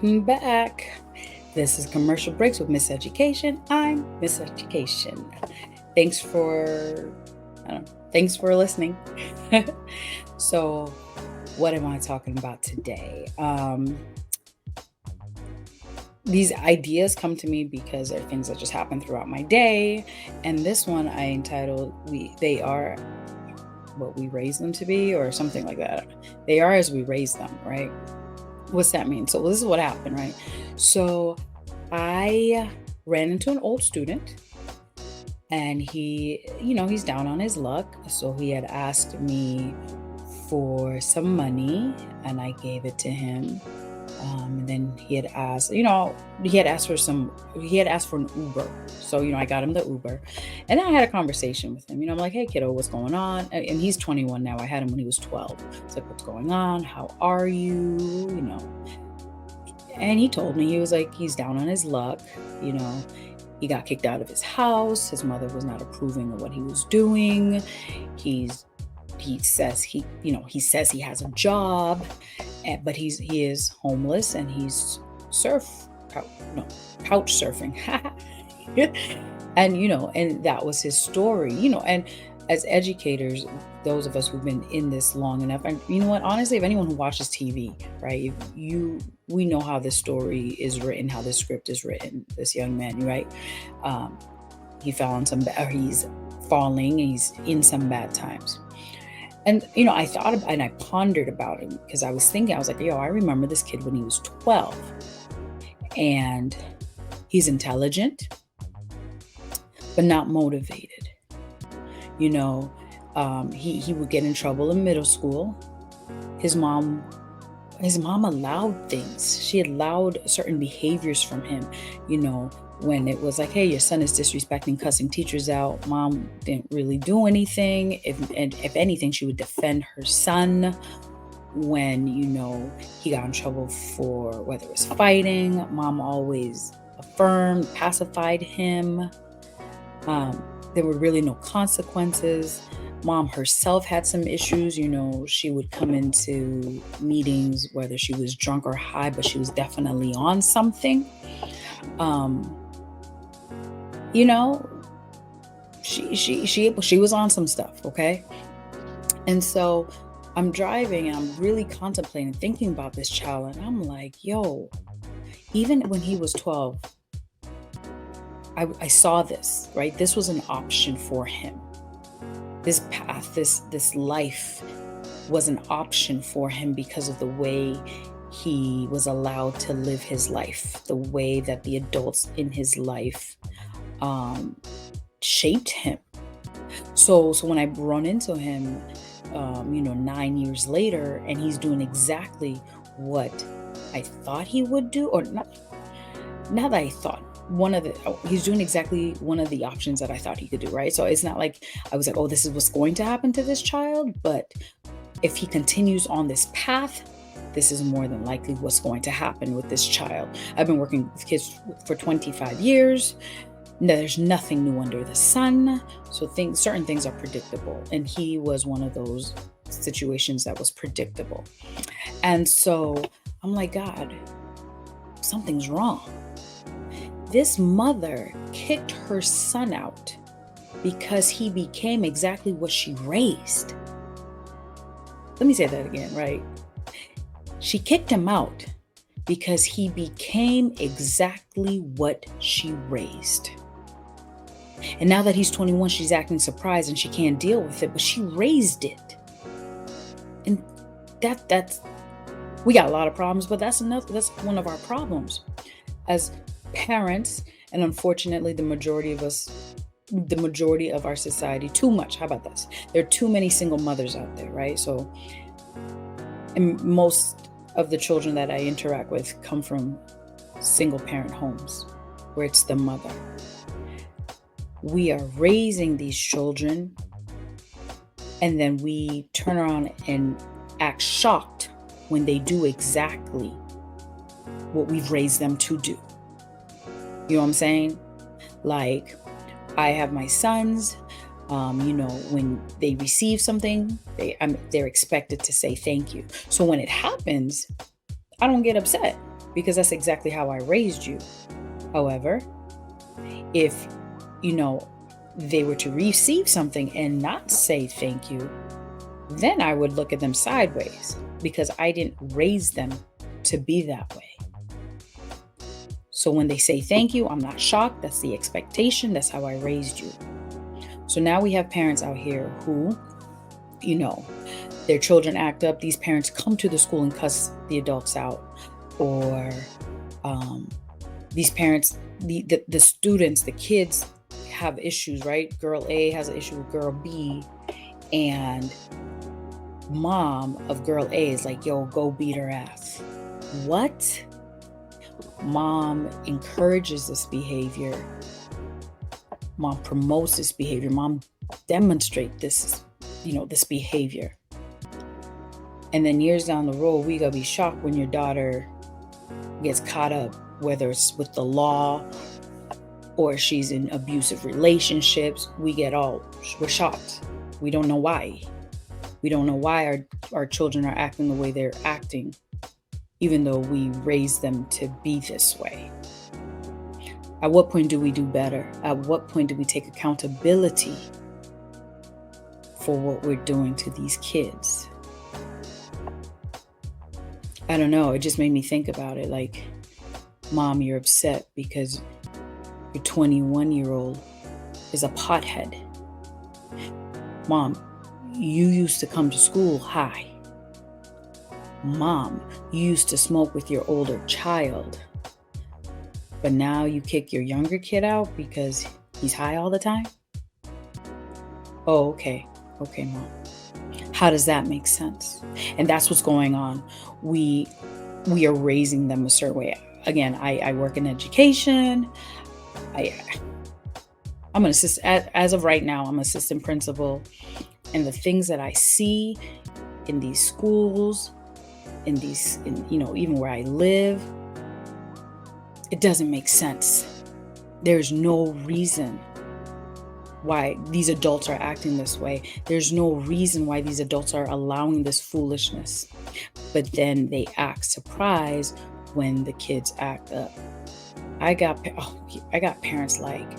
Welcome back. This is Commercial Breaks with Miss Education. I'm Miss Education. Thanks for thanks for listening. So, what am I talking about today? These ideas come to me because they're things that just happen throughout my day, and this one I entitled They Are What We Raise Them to Be," or something like that. They are as we raise them, right? What's that mean? So this is what happened, right? So I ran into an old student, and he's down on his luck. So he had asked me for some money, and I gave it to him. And then he had asked for an Uber. So, I got him the Uber, and then I had a conversation with him. I'm like, "Hey kiddo, what's going on?" And he's 21 now. I had him when he was 12. It's like, "What's going on? How are you?" And he told me, he was like, he's down on his luck. you know, he got kicked out of his house. His mother was not approving of what he was doing. He's he says he has a job, but he is homeless, and he's couch surfing. And that was his story. And as educators, those of us who've been in this long enough, and you know what, honestly, if anyone who watches TV, right, we know how this story is written, how this script is written. This young man, right, he fell on or he's falling, he's in some bad times. And I thought about, and I pondered about it, because I was like, yo, I remember this kid when he was 12, and he's intelligent but not motivated. He would get in trouble in middle school. His mom allowed things. She allowed certain behaviors from him. When it was like, hey, your son is disrespecting, cussing teachers out, mom didn't really do anything. If anything, she would defend her son. When he got in trouble for whether it was fighting, mom always affirmed, pacified him. There were really no consequences. Mom herself had some issues. She would come into meetings, whether she was drunk or high, but she was definitely on something. She was on some stuff, okay? And so I'm driving, and I'm really contemplating, thinking about this child, and I'm like, yo, even when he was 12, I saw this, right? This was an option for him. This path, this life was an option for him because of the way he was allowed to live his life, the way that the adults in his life shaped him. So when I run into him, 9 years later, and he's doing exactly what I thought he would do, or not that I thought. He's doing exactly one of the options that I thought he could do, right? So it's not like I was like, oh, this is what's going to happen to this child. But if he continues on this path, this is more than likely what's going to happen with this child. I've been working with kids for 25 years. There's nothing new under the sun. So certain things are predictable. And he was one of those situations that was predictable. And so I'm like, God, something's wrong. This mother kicked her son out because he became exactly what she raised. Let me say that again, right? She kicked him out because he became exactly what she raised. And now that he's 21, she's acting surprised and she can't deal with it, but she raised it. And that's we got a lot of problems, but that's one of our problems as parents. And unfortunately, the majority of our society, too much. How about this? There are too many single mothers out there, right? So, and most of the children that I interact with come from single parent homes where it's the mother. We are raising these children, and then we turn around and act shocked when they do exactly what we've raised them to do. You know what I'm saying? Like, I have my sons, when they receive something, they're expected to say thank you. So when it happens, I don't get upset. because that's exactly how I raised you. However, if, you know, they were to receive something and not say thank you, then I would look at them sideways because I didn't raise them to be that way. So when they say thank you, I'm not shocked. That's the expectation. That's how I raised you. So now we have parents out here who, you know, their children act up. These parents come to the school and cuss the adults out. Or these parents, the students, the kids have issues, right? Girl A has an issue with girl B, and mom of girl A is like, yo, go beat her ass. What? Mom encourages this behavior. Mom promotes this behavior. Mom demonstrates this, this behavior. And then years down the road, we gotta be shocked when your daughter gets caught up, whether it's with the law or she's in abusive relationships. We're shocked. We don't know why. We don't know why our children are acting the way they're acting, even though we raised them to be this way. At what point do we do better? At what point do we take accountability for what we're doing to these kids? I don't know. It just made me think about it. Like, Mom, you're upset because your 21-year-old is a pothead. Mom, you used to come to school high. Mom, you used to smoke with your older child. But now you kick your younger kid out because he's high all the time? Oh, okay. Okay, Mom. How does that make sense? And that's what's going on. We are raising them a certain way. Again, I work in education. I'm an assistant, as of right now, I'm assistant principal. And the things that I see in these schools, even where I live, it doesn't make sense. There's no reason why these adults are acting this way. There's no reason why these adults are allowing this foolishness. But then they act surprised when the kids act up. I got parents like,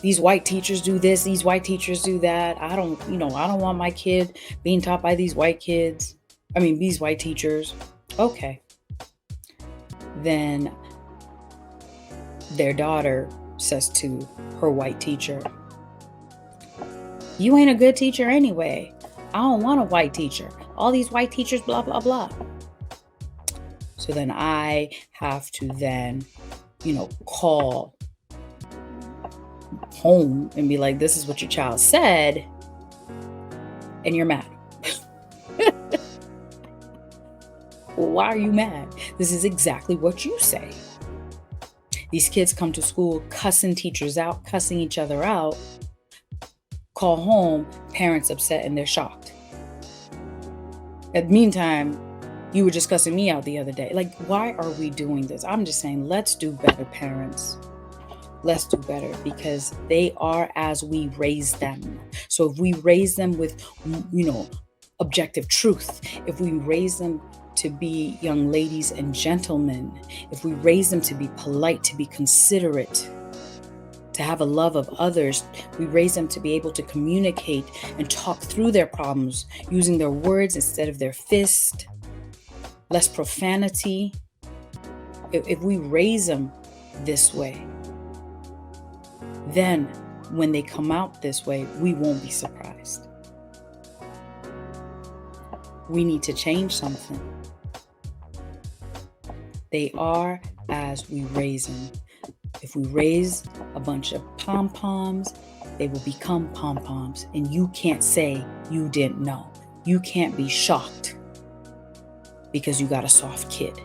these white teachers do this, these white teachers do that. I don't want my kid being taught by these white teachers. Okay. Then their daughter says to her white teacher, you ain't a good teacher anyway. I don't want a white teacher. All these white teachers, blah, blah, blah. So then I have to then, call home and be like, this is what your child said, and you're mad. Well, why are you mad? This is exactly what you say. These kids come to school cussing teachers out, cussing each other out, call home, parents upset, and they're shocked. At the meantime, you were just cussing me out the other day. Like, why are we doing this? I'm just saying, let's do better, parents. Let's do better, because they are as we raise them. So if we raise them with, objective truth, if we raise them to be young ladies and gentlemen, if we raise them to be polite, to be considerate, to have a love of others, we raise them to be able to communicate and talk through their problems using their words instead of their fist, less profanity. If we raise them this way, then when they come out this way, we won't be surprised. We need to change something. They are as we raise them. If we raise a bunch of pom-poms, they will become pom-poms. And you can't say you didn't know. You can't be shocked because you got a soft kid.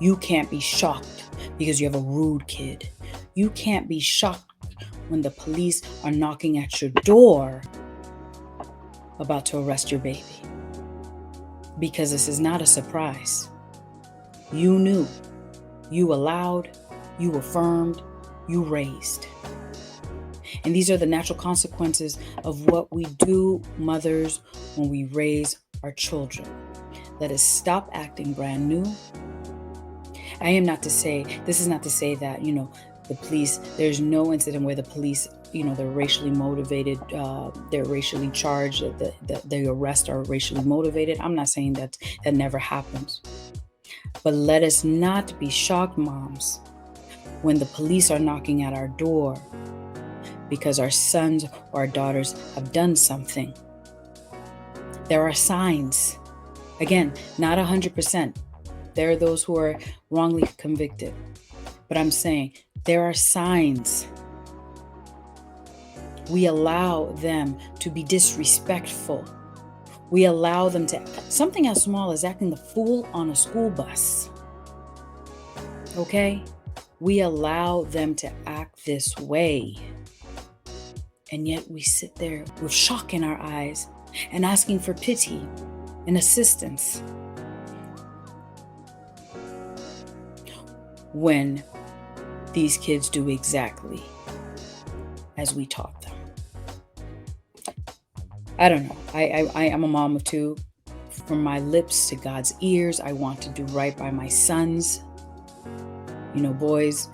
You can't be shocked because you have a rude kid. You can't be shocked when the police are knocking at your door about to arrest your baby. Because this is not a surprise. You knew, you allowed, you affirmed, you raised. And these are the natural consequences of what we do, mothers, when we raise our children. Let us stop acting brand new. This is not to say that, the police, there's no incident where the police, they're racially motivated, they're racially charged, the arrests are racially motivated. I'm not saying that never happens. But let us not be shocked, moms, when the police are knocking at our door because our sons or our daughters have done something. There are signs. Again, not 100%. There are those who are wrongly convicted. But I'm saying there are signs. We allow them to be disrespectful. We allow them to, something as small as acting the fool on a school bus. Okay? We allow them to act this way. And yet we sit there with shock in our eyes and asking for pity and assistance. When these kids do exactly as we taught them. I don't know. I am a mom of two. From my lips to God's ears, I want to do right by my sons. Boys,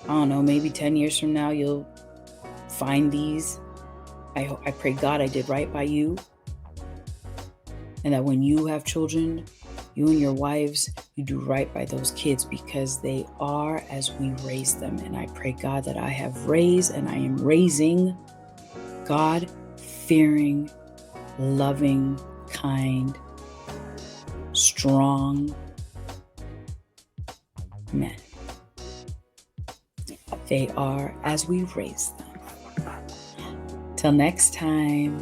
I don't know, maybe 10 years from now, you'll find these. I pray God I did right by you. And that when you have children, you and your wives, you do right by those kids because they are as we raise them. And I pray, God, that I have raised and I am raising God-fearing, loving, kind, strong men. They are as we raise them. Till next time,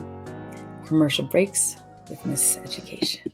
commercial breaks with Miss Education.